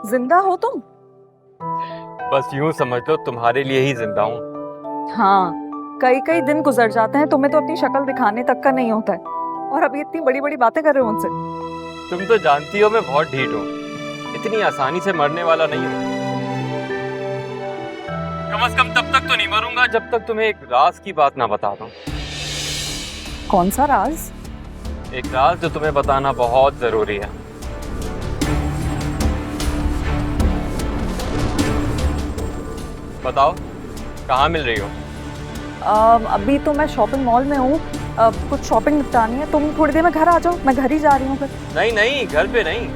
जिंदा हो तुम? बस यूं समझ लो तुम्हारे लिए ही जिंदा हूँ। हाँ, कई कई दिन गुजर जाते हैं, तुम्हें तो अपनी शक्ल दिखाने तक का नहीं होता है, और अभी इतनी बड़ी बड़ी बातें कर रहे हो उनसे। तुम तो जानती हो मैं बहुत ढीठ हूँ, इतनी आसानी से मरने वाला नहीं हूँ। कम से कम तब तक तो नहीं मरूंगा जब तक तुम्हें एक राज की बात ना बता दूं। कौन सा राज? एक राज जो तुम्हें बताना बहुत जरूरी है। बताओ, कहाँ मिल रही हो? अभी तो मैं शॉपिंग मॉल में हूँ। कुछ शॉपिंग निपटानी है, तुम थोड़ी देर में घर आ जाओ, मैं घर ही जा रही हूँ फिर। नहीं नहीं, घर पे नहीं।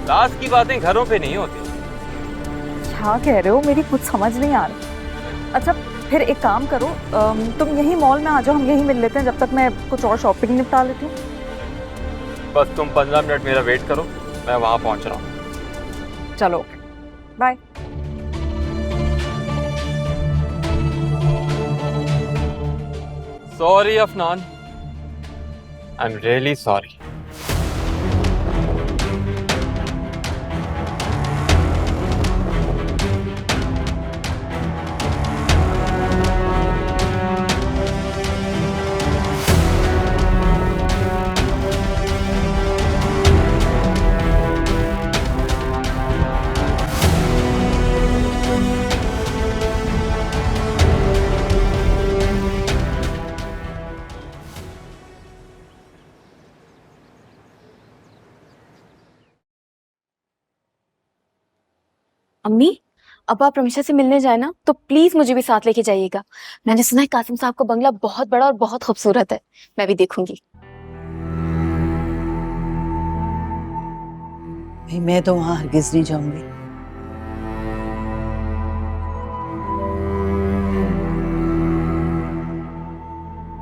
राज की बातें घरों पे नहीं होती। क्या कह रहे हो? मेरी कुछ समझ नहीं आ रही। अच्छा, फिर एक काम करो, तुम यही मॉल में आ जाओ, हम यही मिल लेते हैं जब तक मैं कुछ और शॉपिंग निपटा लेती हूँ। बस तुम 15 मिनट मेरा वेट करो, मैं वहां पहुंच रहा हूँ। चलो, bye. Sorry Afnan, I am really sorry. अम्मी, अब आप रमीशा से मिलने जाए ना तो प्लीज मुझे भी साथ लेके जाइएगा। मैंने सुना है कासिम साहब का बंगला बहुत बड़ा और बहुत खूबसूरत है। मैं भी देखूंगी। भाई मैं तो वहां हरगिज नहीं जाऊंगी।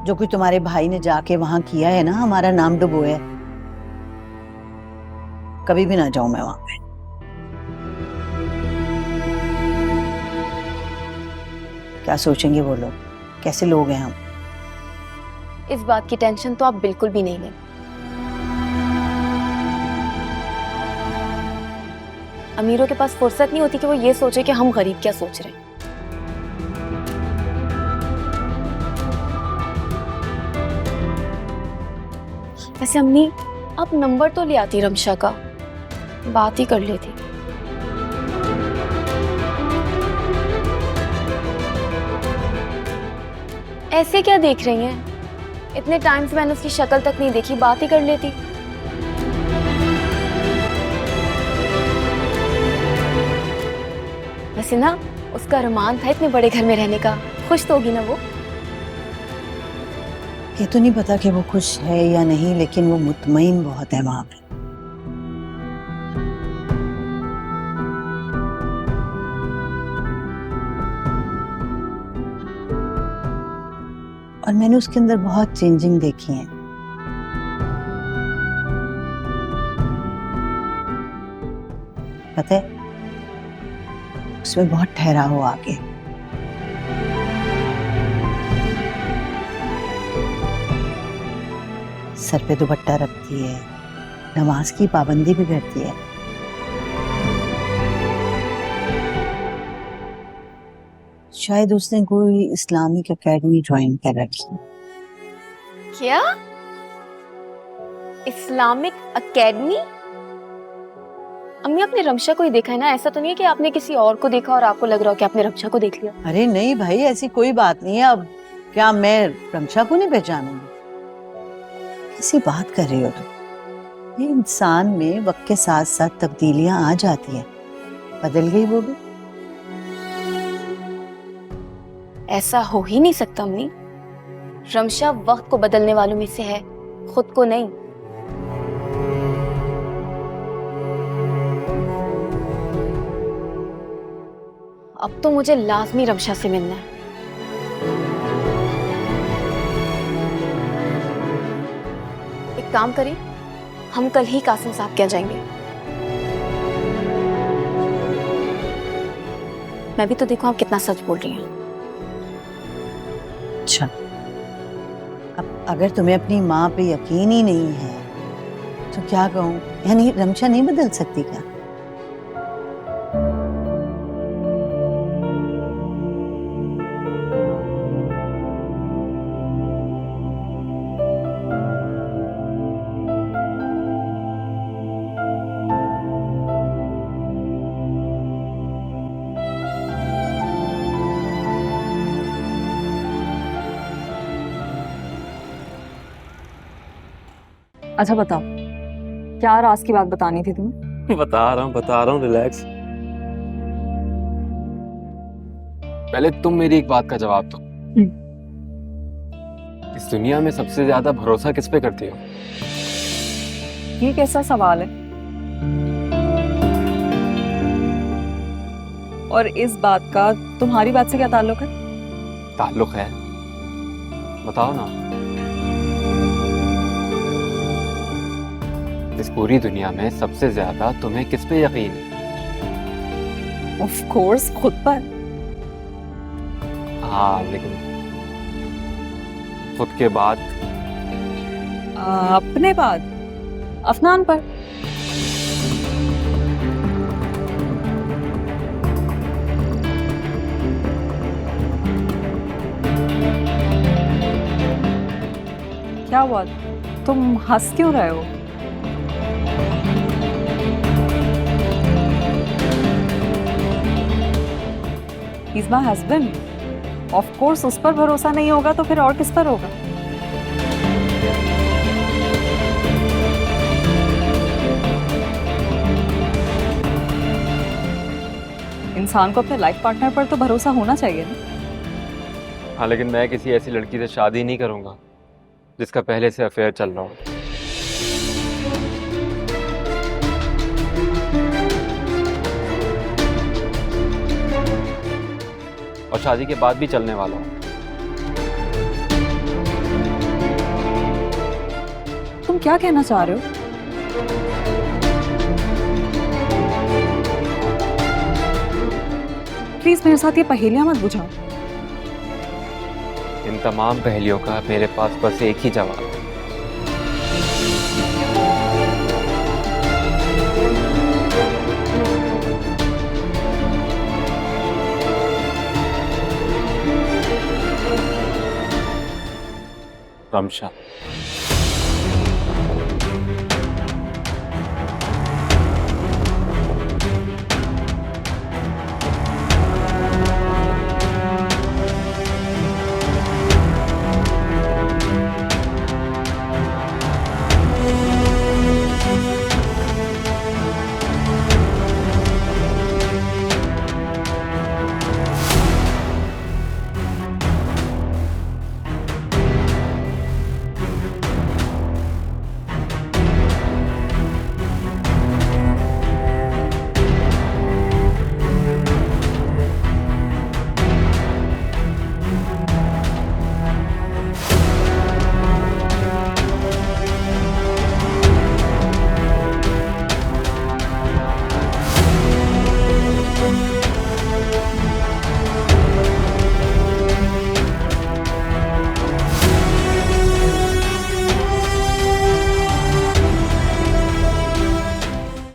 जो कुछ तुम्हारे भाई ने जाके वहां किया है ना, हमारा नाम डुबोया है। कभी भी ना जाऊं मैं वहां पे। क्या सोचेंगे वो लोग, कैसे लोग हैं हम। इस बात की टेंशन तो आप बिल्कुल भी नहीं लें। अमीरों के पास फुर्सत नहीं होती कि वो ये सोचे कि हम गरीब क्या सोच रहे हैं। वैसे अम्मी, आप नंबर तो ले आती रमशा का, बात ही कर लेती। ऐसे क्या देख रही हैं? इतने टाइम से मैंने उसकी शक्ल तक नहीं देखी, बात ही कर लेती। वैसे ना, उसका अरमान था इतने बड़े घर में रहने का। खुश तो होगी ना वो। ये तो नहीं पता कि वो खुश है या नहीं, लेकिन वो मुतमईन बहुत है वहां पे। और मैंने उसके अंदर बहुत चेंजिंग देखी है। पता है, उसमें बहुत ठहराव हो आगे। सर पे दुपट्टा रखती है, नमाज की पाबंदी भी करती है। शायद उसने कोई इस्लामिक एकेडमी ज्वाइन कर रखी है। क्या? Islamic academy? अम्मी, आपने रमशा को ही देखा है ना? ऐसा तो नहीं है कि आपने किसी और को देखा और आपको लग रहा हो कि आपने रमशा को देख लिया। अरे नहीं भाई, ऐसी कोई बात नहीं है। अब क्या मैं रमशा को नहीं पहचानूंगी? कैसी बात कर रही हो तुम? ये इंसान में वक्त के साथ साथ तब्दीलियां आ जाती हैं। बदल गई वो भी। ऐसा हो ही नहीं सकता अम्मी। रमशा वक्त को बदलने वालों में से है, खुद को नहीं। अब तो मुझे लाजमी रमशा से मिलना है। एक काम करें, हम कल ही कासिम साहब के यहाँ जाएंगे। मैं भी तो देखो आप कितना सच बोल रही हैं। अच्छा, अब अगर तुम्हें अपनी माँ पे यकीन ही नहीं है तो क्या कहूँ? यानी रमशा नहीं बदल सकती क्या? अच्छा बताओ, क्या राज की बात बतानी थी तुम्हें? बता रहा हूँ, रिलैक्स। पहले तुम मेरी एक बात का जवाब दो। इस दुनिया में सबसे ज्यादा भरोसा किस पे करती हो? ये कैसा सवाल है? और इस बात का तुम्हारी बात से क्या ताल्लुक है? ताल्लुक है, बताओ ना। इस पूरी दुनिया में सबसे ज्यादा तुम्हें किस पे यकीन है? ऑफ कोर्स खुद पर। हाँ, लेकिन खुद के बाद? अपने बाद अफनान पर। क्या हुआ, तुम हंस क्यों रहे हो? He's my husband. Of course उस पर भरोसा नहीं होगा तो फिर और किस पर होगा? इंसान को अपने लाइफ पार्टनर पर तो भरोसा होना चाहिए ना। हाँ, लेकिन मैं किसी ऐसी लड़की से शादी नहीं करूंगा जिसका पहले से अफेयर चल रहा हो। और शादी के बाद भी चलने वाला हूँ। तुम क्या कहना चाह रहे हो? प्लीज मेरे साथ ये पहेलियां मत बुझाओ। इन तमाम पहेलियों का मेरे पास बस एक ही जवाब है। रमशा।